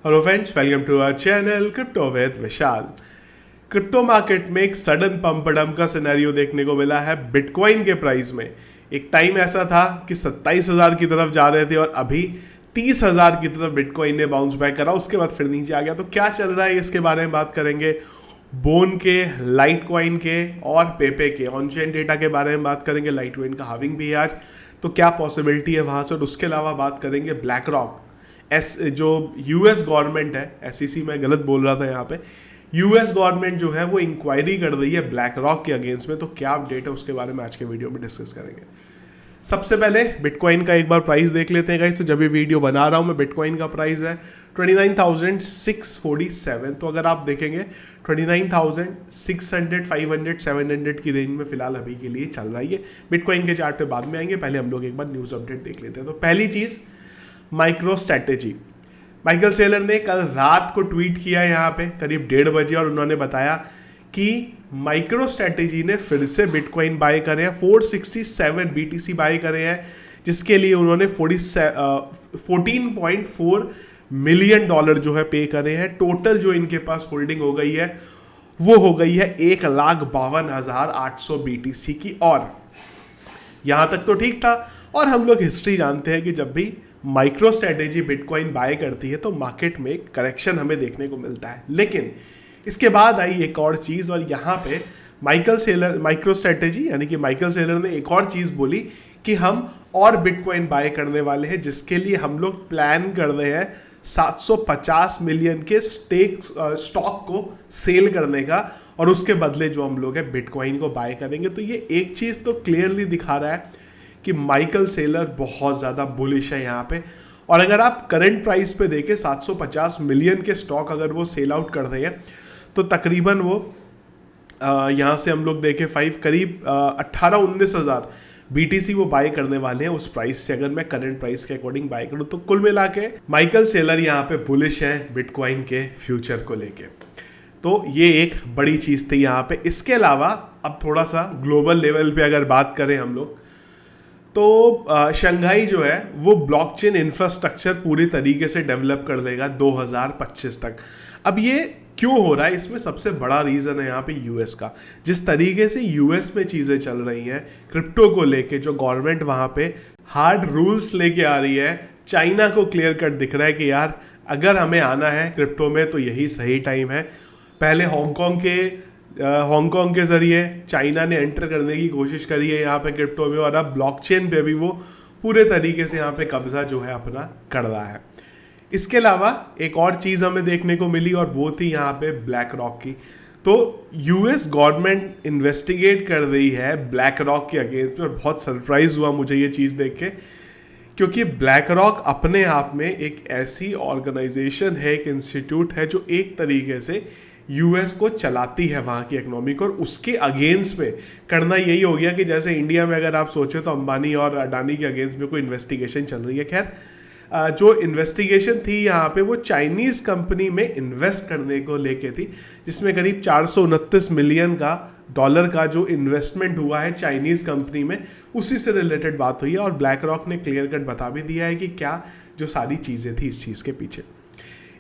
Hello friends, welcome to our channel crypto with Vishal. Crypto market में एक sudden pump dump का scenario देखने को मिला है बिटकॉइन के प्राइस में। एक टाइम ऐसा था कि 27,000 की तरफ जा रहे थे और अभी 30,000 की तरफ बिटकॉइन ने बाउंस बैक करा, उसके बाद फिर नीचे आ गया। तो क्या चल रहा है इसके बारे में बात करेंगे। बोन के, लाइट कॉइन के और पेपे के ऑन चेन डेटा के बारे में बात करेंगे। लाइट कॉइन का हाविंग भी है आज, तो क्या पॉसिबिलिटी है वहाँ से। और उसके अलावा बात करेंगे ब्लैक रॉक जो यूएस गवर्नमेंट है, एसईसी मैं गलत बोल रहा था यहाँ पे, यूएस गवर्नमेंट जो है वो इंक्वायरी कर रही है ब्लैक रॉक के अगेंस्ट में। तो क्या अपडेट है उसके बारे में आज के वीडियो में डिस्कस करेंगे। सबसे पहले बिटकॉइन का एक बार प्राइस देख लेते हैं गाइस। तो जब ये वीडियो बना रहा हूँ मैं, बिटकॉइन का प्राइस है 29,647। तो अगर आप देखेंगे 29,600, 500, 700 की रेंज में फिलहाल अभी के लिए चल रहा है। ये बिटकॉइन के चार्ट पे बाद में आएंगे, पहले हम लोग एक बार न्यूज़ अपडेट देख लेते हैं। तो पहली चीज़, माइक्रो स्ट्रैटेजी। माइकल सेलर ने कल रात को ट्वीट किया यहाँ पे करीब 1:30 बजे, और उन्होंने बताया कि माइक्रो स्ट्रैटेजी ने फिर से बिटकॉइन बाय करे हैं, 467 BTC बाय करे हैं, जिसके लिए उन्होंने 14.4 मिलियन डॉलर जो है पे करे हैं। टोटल जो इनके पास होल्डिंग हो गई है वो हो गई है 1,52,800 BTC की। और यहाँ तक तो ठीक था, और हम लोग हिस्ट्री जानते हैं कि जब भी माइक्रो स्ट्रैटेजी बिटकॉइन बाय करती है तो मार्केट में करेक्शन हमें देखने को मिलता है। लेकिन इसके बाद आई एक और चीज़, और यहाँ पे माइक्रो स्ट्रैटेजी यानी कि माइकल सेलर ने एक और चीज़ बोली कि हम और बिटकॉइन बाय करने वाले हैं, जिसके लिए हम लोग प्लान कर रहे हैं 750 मिलियन के स्टॉक को सेल करने का, और उसके बदले जो हम लोग है बिटकॉइन को बाय करेंगे। तो ये एक चीज़ तो क्लियरली दिखा रहा है कि माइकल सेलर बहुत ज़्यादा बुलिश है यहाँ पे। और अगर आप करंट प्राइस पे देखें, 750 मिलियन के स्टॉक अगर वो सेल आउट कर रहे हैं तो तकरीबन वो यहाँ से हम लोग देखें करीब 18-19 हज़ार BTC वो बाय करने वाले हैं उस प्राइस से, अगर मैं करंट प्राइस के अकॉर्डिंग बाय करूँ। तो कुल मिला के माइकल सेलर यहाँ पे बुलिश है बिटकॉइन के फ्यूचर को लेके। तो ये एक बड़ी चीज़ थी यहाँ पे। इसके अलावा अब थोड़ा सा ग्लोबल लेवल पे अगर बात करें हम लोग, तो शंघाई जो है वो ब्लॉकचेन इंफ्रास्ट्रक्चर पूरी तरीके से डेवलप कर देगा 2025 तक। अब ये क्यों हो रहा है, इसमें सबसे बड़ा रीज़न है यहाँ पे यूएस का। जिस तरीके से यूएस में चीज़ें चल रही हैं क्रिप्टो को लेके, जो गवर्नमेंट वहाँ पे हार्ड रूल्स लेके आ रही है, चाइना को क्लियर कट दिख रहा है कि यार अगर हमें आना है क्रिप्टो में तो यही सही टाइम है। पहले हांगकांग के ज़रिए चाइना ने एंटर करने की कोशिश करी है यहाँ पे क्रिप्टो में, और अब ब्लॉकचेन पे भी वो पूरे तरीके से यहाँ पे कब्जा जो है अपना कर रहा है। इसके अलावा एक और चीज़ हमें देखने को मिली, और वो थी यहाँ पे ब्लैक रॉक की। तो यूएस गवर्नमेंट इन्वेस्टिगेट कर रही है ब्लैक रॉक के अगेंस्ट में, और बहुत सरप्राइज हुआ मुझे ये चीज़ देख के, क्योंकि ब्लैक रॉक अपने आप में एक ऐसी ऑर्गेनाइजेशन है, एक इंस्टीट्यूट है जो एक तरीके से यूएस को चलाती है, वहाँ की इकोनॉमी को। और उसके अगेंस्ट में करना यही हो गया कि जैसे इंडिया में अगर आप सोचो तो अंबानी और अडानी के अगेंस्ट में कोई इन्वेस्टिगेशन चल रही है। खैर, जो इन्वेस्टिगेशन थी यहाँ पे वो चाइनीज़ कंपनी में इन्वेस्ट करने को लेके थी, जिसमें करीब 429 मिलियन का डॉलर का जो इन्वेस्टमेंट हुआ है चाइनीज़ कंपनी में, उसी से रिलेटेड बात हुई है। और ब्लैक रॉक ने क्लियर कट बता भी दिया है कि क्या जो सारी चीज़ें थी इस चीज़ के पीछे।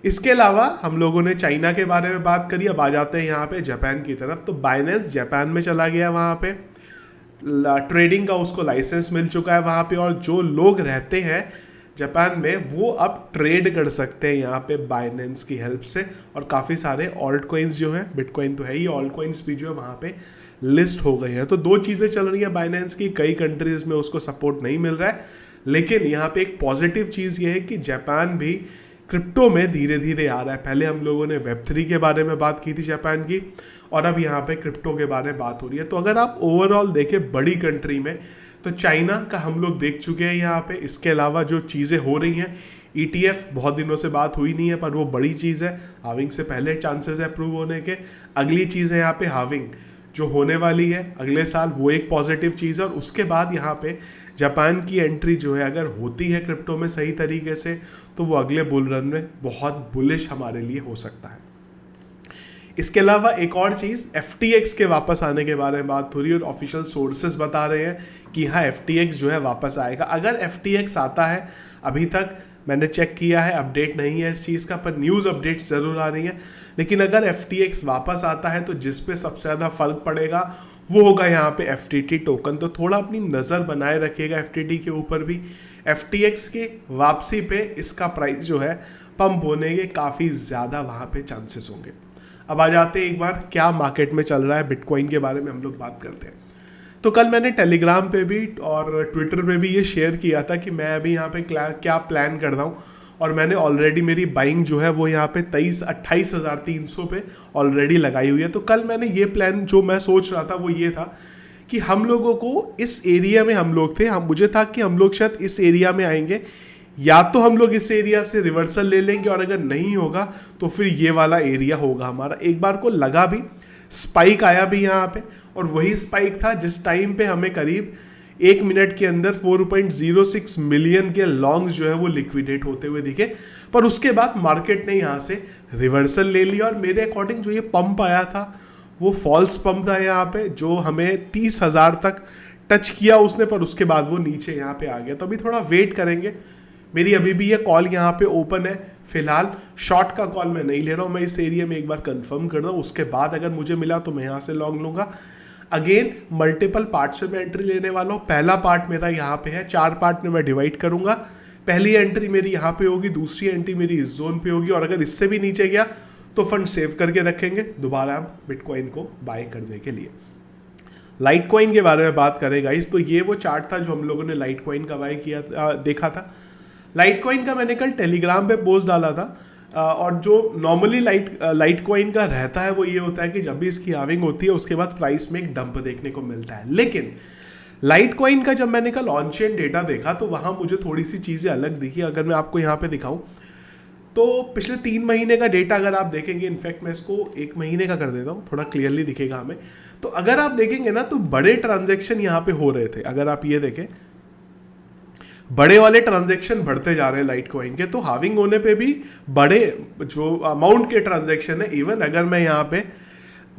इसके अलावा हम लोगों ने चाइना के बारे में बात करी, अब आ जाते हैं यहाँ पे जापान की तरफ। तो बाइनेंस जापान में चला गया, वहाँ पे ट्रेडिंग का उसको लाइसेंस मिल चुका है वहाँ पे, और जो लोग रहते हैं जापान में वो अब ट्रेड कर सकते हैं यहाँ पे बाइनेंस की हेल्प से। और काफ़ी सारे ऑल्ट कॉइन्स जो हैं, बिटकॉइन तो है ही, ऑल्ट कॉइन्स भी जो है वहाँ पे लिस्ट हो गए हैं। तो दो चीज़ें चल रही हैं बाइनेंस की, कई कंट्रीज़ में उसको सपोर्ट नहीं मिल रहा है, लेकिन यहाँ पे एक पॉजिटिव चीज़ ये है कि जापान भी क्रिप्टो में धीरे धीरे आ रहा है। पहले हम लोगों ने वेब3 के बारे में बात की थी जापान की, और अब यहाँ पे क्रिप्टो के बारे में बात हो रही है। तो अगर आप ओवरऑल देखें बड़ी कंट्री में, तो चाइना का हम लोग देख चुके हैं यहाँ पे। इसके अलावा जो चीज़ें हो रही हैं, ETF बहुत दिनों से बात हुई नहीं है, पर वो बड़ी चीज़ है, हाविंग से पहले चांसेस है अप्रूव होने के। अगली चीज़ है यहाँ पे हाविंग जो होने वाली है अगले साल, वो एक पॉजिटिव चीज़ है। और उसके बाद यहाँ पे जापान की एंट्री जो है अगर होती है क्रिप्टो में सही तरीके से, तो वो अगले बुल रन में बहुत बुलिश हमारे लिए हो सकता है। इसके अलावा एक और चीज़, FTX के वापस आने के बारे में बात हो रही है, और ऑफिशियल सोर्सेज बता रहे हैं कि हाँ FTX जो है वापस आएगा। अगर FTX आता है, अभी तक मैंने चेक किया है, अपडेट नहीं है इस चीज़ का, पर न्यूज़ अपडेट्स ज़रूर आ रही हैं। लेकिन अगर FTX वापस आता है तो जिस पे सबसे ज़्यादा फर्क पड़ेगा वो होगा यहाँ पे FTT टोकन। तो थोड़ा अपनी नज़र बनाए रखिएगा FTT के ऊपर भी। FTX के वापसी पे इसका प्राइस जो है पंप होने के काफ़ी ज़्यादा वहाँ पे चांसेस होंगे। अब आ जाते हैं एक बार क्या मार्केट में चल रहा है, बिटकॉइन के बारे में हम लोग बात करते हैं। तो कल मैंने टेलीग्राम पे भी और ट्विटर पे भी ये शेयर किया था कि मैं अभी यहाँ पे क्या प्लान कर रहा हूँ, और मैंने ऑलरेडी मेरी बाइंग जो है वो यहाँ पे 28,300 पे ऑलरेडी लगाई हुई है। तो कल मैंने ये प्लान जो मैं सोच रहा था वो ये था कि हम लोगों को इस एरिया में, हम लोग थे, मुझे था कि हम लोग शायद इस एरिया में आएंगे, या तो हम लोग इस एरिया से रिवर्सल ले लेंगे, और अगर नहीं होगा तो फिर ये वाला एरिया होगा हमारा। एक बार को लगा भी, स्पाइक आया भी यहाँ पे, और वही स्पाइक था जिस टाइम पे हमें करीब 1 मिनट के अंदर 4.06 मिलियन के लॉन्ग्स जो है वो लिक्विडेट होते हुए दिखे। पर उसके बाद मार्केट ने यहाँ से रिवर्सल ले लिया, और मेरे अकॉर्डिंग जो ये पंप आया था वो फॉल्स पंप था यहाँ पे, जो हमें 30,000 तक टच किया उसने, पर उसके बाद वो नीचे यहाँ पे आ गया। तो अभी थोड़ा वेट करेंगे। मेरी अभी भी ये कॉल यहाँ पे ओपन है, फिलहाल शॉर्ट का कॉल मैं नहीं ले रहा हूँ, मैं इस एरिया में एक बार कंफर्म कर रहा हूँ, उसके बाद अगर मुझे मिला तो मैं यहाँ से लॉन्ग लूँगा। अगेन मल्टीपल पार्ट्स में मैं एंट्री लेने वाला हूँ। पहला पार्ट मेरा यहाँ पे है, 4 पार्ट में मैं डिवाइड करूँगा। पहली एंट्री मेरी यहाँ पे होगी, दूसरी एंट्री मेरी इस जोन पे होगी, और अगर इससे भी नीचे गया तो फंड सेव करके रखेंगे दोबारा हम बिटकॉइन को बाय करने के लिए। लाइट कॉइन के बारे में बात करें गाइस, तो ये वो चार्ट था जो हम लोगों ने लाइट कॉइन का बाय किया देखा था। लाइट कॉइन का मैंने कल टेलीग्राम पे पोस्ट डाला था, और जो नॉर्मली लाइट कॉइन का रहता है वो ये होता है कि जब भी इसकी हार्विंग होती है उसके बाद प्राइस में एक डंप देखने को मिलता है। लेकिन लाइट कॉइन का जब मैंने कल ऑन चेन डेटा देखा तो वहाँ मुझे थोड़ी सी चीज़ें अलग दिखी। अगर मैं आपको यहाँ पे दिखाऊं तो पिछले 3 महीने का डेटा अगर आप देखेंगे, इनफैक्ट मैं इसको 1 महीने का कर देता हूँ, थोड़ा क्लियरली दिखेगा हमें। तो अगर आप देखेंगे ना तो बड़े ट्रांजेक्शन यहाँ पे हो रहे थे। अगर आप ये देखें, बड़े वाले ट्रांजैक्शन बढ़ते जा रहे हैं लाइट कॉइन के। तो हार्विंग होने पे भी बड़े जो अमाउंट के ट्रांजैक्शन है, इवन अगर मैं यहाँ पे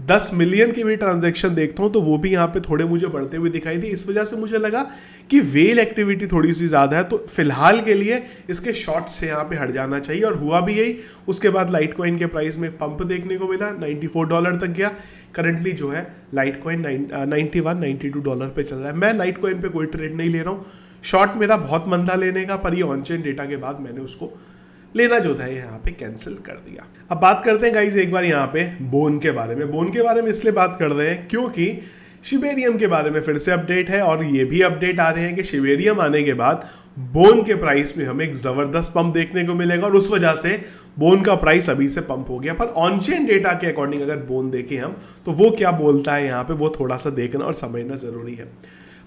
10 मिलियन के भी ट्रांजैक्शन देखता हूँ तो वो भी यहाँ पे थोड़े मुझे बढ़ते हुए दिखाई दी। इस वजह से मुझे लगा कि वेल एक्टिविटी थोड़ी सी ज़्यादा है, तो फिलहाल के लिए इसके शॉर्ट से यहाँ पे हट जाना चाहिए, और हुआ भी यही। उसके बाद लाइट कॉइन के प्राइस में पंप देखने को मिला, $94 तक गया। करंटली जो है लाइट कॉइन 92 डॉलर पे चल रहा है। मैं लाइट कॉइन पे कोई ट्रेड नहीं ले रहा हूँ, शॉर्ट मेरा बहुत मन था लेने का, पर ये ऑन चेन डेटा के बाद मैंने उसको लेना जो था यहाँ पे कैंसिल कर दिया। अब बात करते हैं गाइज एक बार यहाँ पे बोन के बारे में। बोन के बारे में इसलिए बात कर रहे हैं क्योंकि शिबेरियम के बारे में फिर से अपडेट है, और ये भी अपडेट आ रहे हैं कि शिबेरियम आने के बाद बोन के प्राइस में हमें एक ज़बरदस्त पंप देखने को मिलेगा, और उस वजह से बोन का प्राइस अभी से पंप हो गया। पर ऑन चेन डेटा के अकॉर्डिंग अगर बोन देखें हम तो वो क्या बोलता है यहाँ पे, वो थोड़ा सा देखना और समझना ज़रूरी है।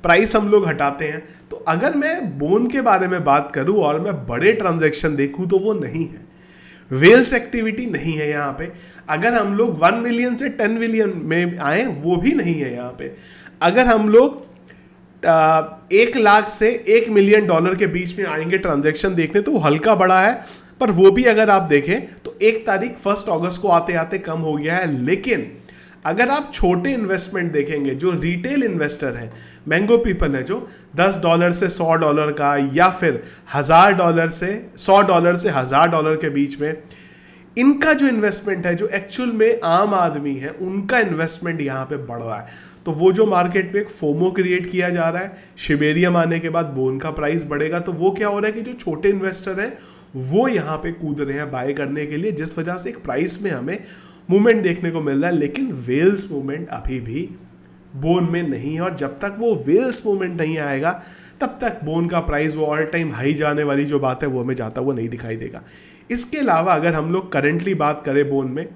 प्राइस हम लोग हटाते हैं, तो अगर मैं बोन के बारे में बात करूं और मैं बड़े ट्रांजैक्शन देखूं तो वो नहीं है, वेल्स एक्टिविटी नहीं है यहाँ पे। अगर हम लोग 1 मिलियन से 10 मिलियन में आए वो भी नहीं है यहाँ पे। अगर हम लोग 1 लाख से 1 मिलियन डॉलर के बीच में आएंगे ट्रांजैक्शन देखने तो वो हल्का बड़ा है, पर वो भी अगर आप देखें तो 1 तारीख 1 अगस्त को आते आते कम हो गया है। लेकिन अगर आप छोटे इन्वेस्टमेंट देखेंगे, जो रिटेल इन्वेस्टर है, मैंगो पीपल है, जो $10 से $100 का, या फिर $1000 से $100 से $1000 के बीच में, इनका जो इन्वेस्टमेंट है, जो एक्चुअल में आम आदमी है उनका इन्वेस्टमेंट यहाँ पे बढ़ रहा है। तो वो जो मार्केट में एक फोमो क्रिएट किया जा रहा है, शिबेरियम आने के बाद बोन का प्राइस बढ़ेगा, तो वो क्या हो रहा है कि जो छोटे इन्वेस्टर हैं वो यहाँ पे कूद रहे हैं बाय करने के लिए, जिस वजह से एक प्राइस में हमें मूवमेंट देखने को मिल रहा है। लेकिन वेल्स मूवमेंट अभी भी बोन में नहीं है, और जब तक वो वेल्स मूवमेंट नहीं आएगा तब तक बोन का प्राइस वो ऑल टाइम हाई जाने वाली जो बात है वो हमें जाता हुआ नहीं दिखाई देगा। इसके अलावा अगर हम लोग करंटली बात करें बोन में,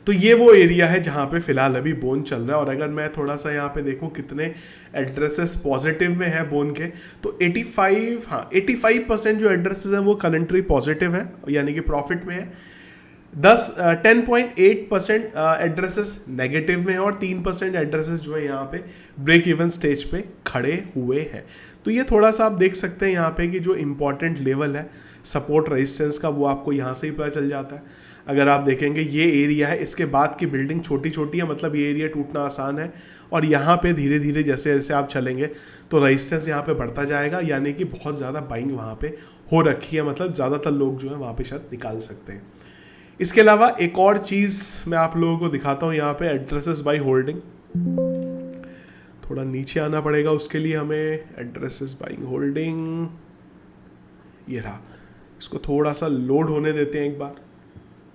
तो ये वो एरिया है जहाँ पे फिलहाल अभी बोन चल रहा है। और अगर मैं थोड़ा सा यहाँ पे देखूँ कितने एड्रेसेस पॉजिटिव में है बोन के, तो 85% जो एड्रेसेस हैं वो करंटली पॉजिटिव है, यानी कि प्रॉफिट में है। 10.8% एड्रेसेस नेगेटिव में है और 3% एड्रेसेस जो है यहाँ पे ब्रेक इवन स्टेज पे खड़े हुए हैं। तो ये थोड़ा सा आप देख सकते हैं यहाँ पे कि जो इम्पोर्टेंट लेवल है सपोर्ट रेजिस्टेंस का वो आपको यहाँ से ही पता चल जाता है। अगर आप देखेंगे ये एरिया है, इसके बाद की बिल्डिंग छोटी छोटी है, मतलब ये एरिया टूटना आसान है और यहाँ पे धीरे धीरे जैसे जैसे आप चलेंगे तो रेजिस्टेंस यहाँ पे बढ़ता जाएगा, यानी कि बहुत ज़्यादा बाइंग वहाँ पे हो रखी है, मतलब ज़्यादातर लोग जो है वहाँ पे शायद निकाल सकते हैं। इसके अलावा एक और चीज़ मैं आप लोगों को दिखाता हूँ यहाँ पे, एड्रेसेस बाय होल्डिंग। थोड़ा नीचे आना पड़ेगा उसके लिए हमें, एड्रेसेस बाय होल्डिंग ये रहा, इसको थोड़ा सा लोड होने देते हैं एक बार।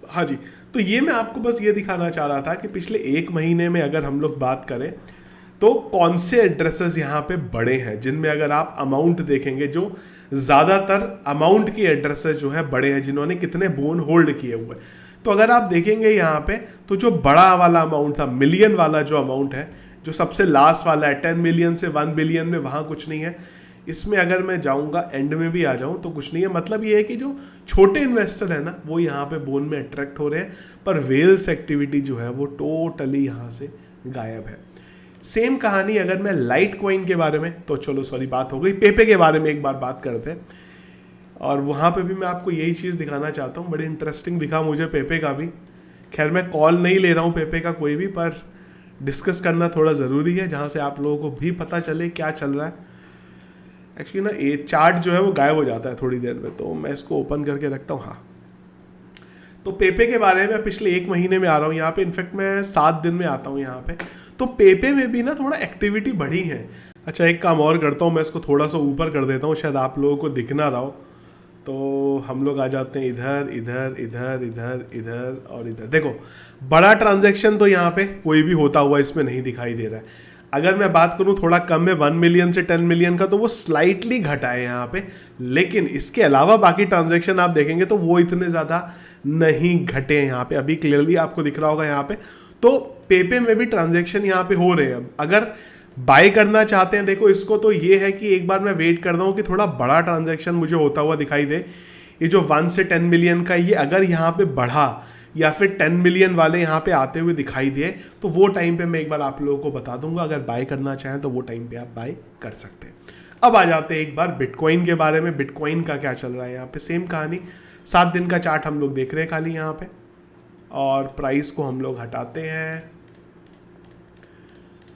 हाँ जी, तो ये मैं आपको बस ये दिखाना चाह रहा था कि पिछले एक महीने में अगर हम लोग बात करें तो कौन से एड्रेसेस यहाँ पे बड़े हैं, जिनमें अगर आप अमाउंट देखेंगे जो ज़्यादातर अमाउंट की एड्रेसेस जो है बड़े हैं, जिन्होंने कितने बोन होल्ड किए हुए। तो अगर आप देखेंगे यहाँ पे तो जो बड़ा वाला अमाउंट था, मिलियन वाला जो अमाउंट है, जो सबसे लास्ट वाला है 10 मिलियन से 1 बिलियन में, वहाँ कुछ नहीं है। इसमें अगर मैं जाऊँगा एंड में भी आ जाऊँ तो कुछ नहीं है। मतलब ये है कि जो छोटे इन्वेस्टर है ना वो यहाँ पे बोन में अट्रैक्ट हो रहे हैं, पर वेल्स एक्टिविटी जो है वो टोटली यहाँ से गायब है। सेम कहानी अगर मैं लाइट कॉइन के बारे में, तो चलो सॉरी बात हो गई, पेपे के बारे में एक बार बात करते हैं। और वहाँ पे भी मैं आपको यही चीज़ दिखाना चाहता हूँ, बड़ी इंटरेस्टिंग दिखा मुझे पेपे का भी। खैर मैं कॉल नहीं ले रहा हूँ पेपे का कोई भी, पर डिस्कस करना थोड़ा ज़रूरी है जहाँ से आप लोगों को भी पता चले क्या चल रहा है। एक्चुअली ना ये चार्ट जो है वो गायब हो जाता है थोड़ी देर में, तो मैं इसको ओपन करके रखता हूँ। हाँ, तो पेपे के बारे में पिछले एक महीने में आ रहा हूँ यहाँ पे, इनफैक्ट मैं 7 दिन में आता हूँ यहाँ पे। तो पेपे में भी ना थोड़ा एक्टिविटी बढ़ी है। अच्छा एक काम और करता हूँ, मैं इसको थोड़ा सा ऊपर कर देता हूँ, शायद आप लोगों को दिख ना रहा हो। तो हम लोग आ जाते हैं इधर इधर इधर इधर इधर और इधर। देखो बड़ा ट्रांजैक्शन तो यहाँ पे कोई भी होता हुआ इसमें नहीं दिखाई दे रहा है। अगर मैं बात करूँ थोड़ा कम में 1 मिलियन से 10 मिलियन का, तो वो स्लाइटली घटा है यहाँ पे, लेकिन इसके अलावा बाकी ट्रांजैक्शन आप देखेंगे तो वो इतने ज़्यादा नहीं घटे हैं यहाँ पे। अभी क्लियरली आपको दिख रहा होगा यहाँ पे। तो पेपे में भी ट्रांजैक्शन यहाँ पे हो रहे हैं। अगर बाय करना चाहते हैं देखो इसको, तो ये है कि एक बार मैं वेट करता हूँ कि थोड़ा बड़ा ट्रांजैक्शन मुझे होता हुआ दिखाई दे। ये जो 1 से 10 मिलियन का, ये अगर यहाँ पे बढ़ा या फिर 10 मिलियन वाले यहाँ पे आते हुए दिखाई दिए, तो वो टाइम पे मैं एक बार आप लोगों को बता दूंगा। अगर बाय करना चाहें तो वो टाइम पे आप बाय कर सकते हैं। अब आ जाते हैं एक बार बिटकॉइन के बारे में। बिटकॉइन का क्या चल रहा है यहाँ पे, सेम कहानी। 7 दिन का चार्ट हम लोग देख रहे हैं खाली यहाँ पे, और प्राइस को हम लोग हटाते हैं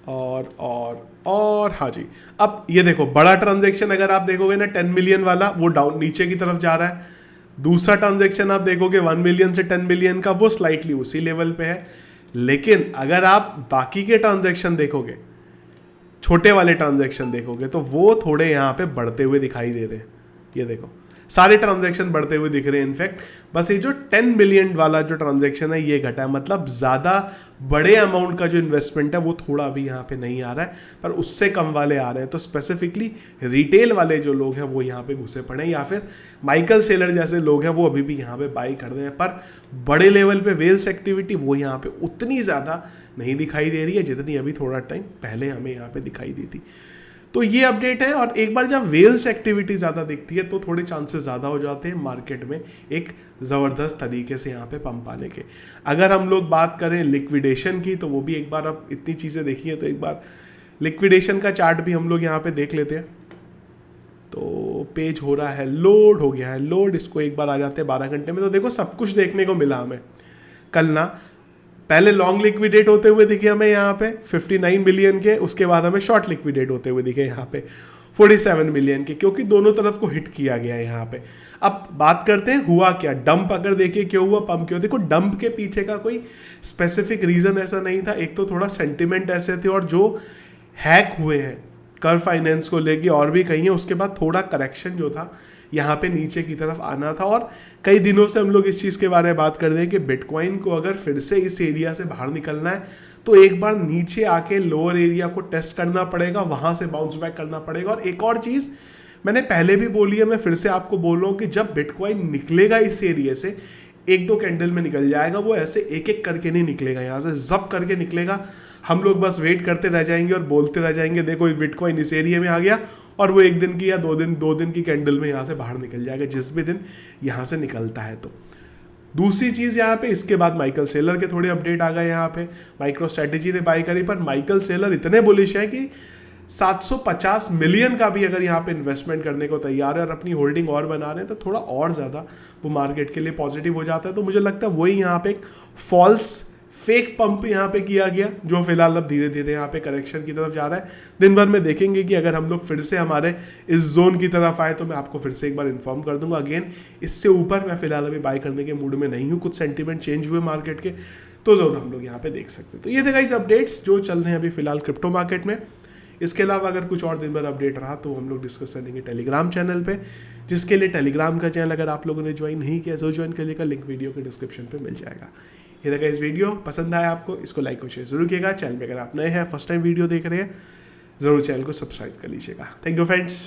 और हाँ जी, अब ये देखो बड़ा ट्रांजैक्शन अगर आप देखोगे ना 10 मिलियन वाला, वो डाउन नीचे की तरफ जा रहा है। दूसरा ट्रांजैक्शन आप देखोगे 1 मिलियन से 10 मिलियन का, वो स्लाइटली उसी लेवल पे है। लेकिन अगर आप बाकी के ट्रांजैक्शन देखोगे, छोटे वाले ट्रांजैक्शन देखोगे, तो वो थोड़े यहाँ पे बढ़ते हुए दिखाई दे रहे हैं। ये देखो सारे ट्रांजैक्शन बढ़ते हुए दिख रहे हैं। इनफैक्ट बस ये जो 10 मिलियन वाला जो ट्रांजैक्शन है ये घटा है, मतलब ज़्यादा बड़े अमाउंट का जो इन्वेस्टमेंट है वो थोड़ा अभी यहाँ पे नहीं आ रहा है, पर उससे कम वाले आ रहे हैं। तो स्पेसिफिकली रिटेल वाले जो लोग हैं वो यहाँ पे घुसे पड़े हैं, या फिर माइकल सेलर जैसे लोग हैं वो अभी भी यहाँ पे बाई कर रहे हैं। पर बड़े लेवल पे वेल्स एक्टिविटी वो यहाँ पे उतनी ज़्यादा नहीं दिखाई दे रही है जितनी अभी थोड़ा टाइम पहले हमें यहाँ पे दिखाई दी थी। तो ये अपडेट है। और एक बार जब वेल्स एक्टिविटी ज़्यादा दिखती है तो थोड़े चांसेस ज़्यादा हो जाते हैं मार्केट में एक ज़बरदस्त तरीके से यहाँ पे पंप आने के। अगर हम लोग बात करें लिक्विडेशन की, तो वो भी एक बार, अब इतनी चीज़ें देखी हैं तो एक बार लिक्विडेशन का चार्ट भी हम लोग यहाँ पे देख लेते हैं। तो पेज हो रहा है, लोड हो गया है, लोड। इसको एक बार आ जाते हैं 12 घंटे में, तो देखो सब कुछ देखने को मिला हमें। कल ना पहले लॉन्ग लिक्विडेट होते हुए दिखे हमें यहाँ पे 59 मिलियन के, उसके बाद हमें शॉर्ट लिक्विडेट होते हुए दिखे यहाँ पे 47 मिलियन के, क्योंकि दोनों तरफ को हिट किया गया है यहाँ पे। अब बात करते हैं हुआ क्या। डंप अगर देखिए क्यों हुआ, पंप क्यों। देखो डंप के पीछे का कोई स्पेसिफिक रीज़न ऐसा नहीं था। एक तो थोड़ा सेंटिमेंट ऐसे थे, और जो हैक हुए हैं कर फाइनेंस को लेके और भी कहीं है, उसके बाद थोड़ा करेक्शन जो था यहाँ पे नीचे की तरफ आना था। और कई दिनों से हम लोग इस चीज़ के बारे में बात कर रहे हैं कि बिटकॉइन को अगर फिर से इस एरिया से बाहर निकलना है तो एक बार नीचे आके लोअर एरिया को टेस्ट करना पड़ेगा, वहाँ से बाउंस बैक करना पड़ेगा। और एक और चीज़ मैंने पहले भी बोली है, मैं फिर से आपको बोल रहा हूँ कि जब बिटकॉइन निकलेगा इस एरिया से, 1-2 कैंडल में निकल जाएगा, वो ऐसे एक एक करके नहीं निकलेगा, यहाँ से जब करके निकलेगा। हम लोग बस वेट करते रह जाएंगे और बोलते रह जाएंगे देखो बिटकॉइन इस एरिया में आ गया, और वो 1 दिन की या 2 दिन की कैंडल में यहाँ से बाहर निकल जाएगा, जिस भी दिन यहाँ से निकलता है। तो दूसरी चीज़ यहाँ पे, इसके बाद माइकल सेलर के थोड़े अपडेट आ गए यहाँ पे। माइक्रो स्ट्रेटेजी ने बाई करी, पर माइकल सेलर इतने बुलिश है कि 750 मिलियन का भी अगर यहाँ पे इन्वेस्टमेंट करने को तैयार है और अपनी होल्डिंग और बना रहे हैं तो थोड़ा और ज़्यादा वो मार्केट के लिए पॉजिटिव हो जाता है। तो मुझे लगता है वही यहाँ पे एक फॉल्स फेक पंप यहाँ पे किया गया, जो फिलहाल अब धीरे धीरे यहाँ पे करेक्शन की तरफ जा रहा है। दिन भर में देखेंगे कि अगर हम लोग फिर से हमारे इस जोन की तरफ आए तो मैं आपको फिर से एक बार इन्फॉर्म कर दूंगा। अगेन इससे ऊपर मैं फिलहाल अभी बाय करने के मूड में नहीं हूँ, कुछ सेंटीमेंट चेंज हुए मार्केट के, तो जरूर हम लोग यहाँ पे देख सकते हैं। तो ये थे गाइस अपडेट्स जो चल रहे हैं अभी फिलहाल क्रिप्टो मार्केट में। इसके अलावा अगर कुछ और दिन भर अपडेट रहा तो हम लोग डिस्कस करेंगे टेलीग्राम चैनल पे, जिसके लिए टेलीग्राम का चैनल अगर आप लोगों ने ज्वाइन नहीं किया तो ज्वाइन करिएगा, लिंक वीडियो के डिस्क्रिप्शन पे मिल जाएगा। ये देखा, इस वीडियो पसंद आया आपको, इसको लाइक और शेयर जरूर कीजिएगा। चैनल पे अगर आप नए हैं, फर्स्ट टाइम वीडियो देख रहे हैं, जरूर चैनल को सब्सक्राइब कर लीजिएगा। Thank you friends.